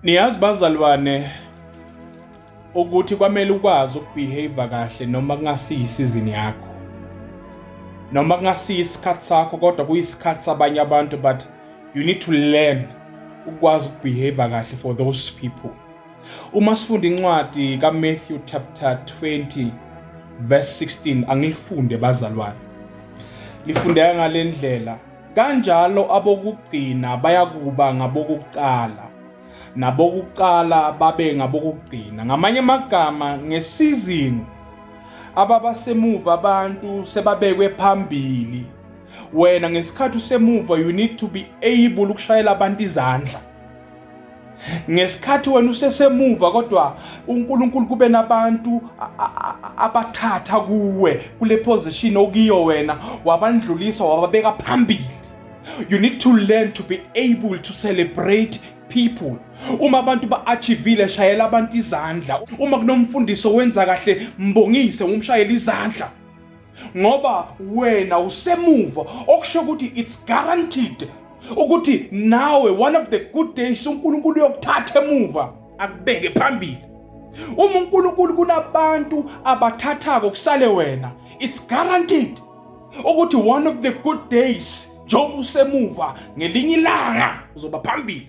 Niyazi bazalwane ukuthi kwamele ukwazi ukubehave kahle noma kungasiyi isizini yakho. Noma kungasiyi isikhathi sakho kodwa kuyisikhathi sabanye abantu, but you need to learn ukwazi ukubehave kahle for those people. Uma sifunda incwadi kaMatthew chapter 20 verse 16 angilifunde bazalwane. Lifundeka ngalendlela. Kanjalo abokugcina bayakuba ngabokuqala, nabokuqala babe ngabokugcina. Ngamanye amagama, ngesizini ababasemuva abantu sebabekwe phambili. Wena ngesikhathi usemuva you need to be able ukushayela abantu izandla. Ngesikhathi wena usesemuva kodwa uNkulunkulu kube nabantu abathatha kuwe kule position okuyo wena wabandlulisa wababeka phambili. You need to learn to be able to celebrate people. Uma abantu ba-achievile shayela abantu izandla. Uma kunomfundiso wenza kahle mbongise umshayela izandla. Ngoba wena usemuva okusho ukuthi it's guaranteed ukuthi nawe one of the good days uNkulunkulu uyokuthatha emuva akubeke phambili. Uma uNkulunkulu kunabantu abathathako kusale wena, it's guaranteed ukuthi one of the good days njengoba usemuva ngelinye ilanga uzoba phambili.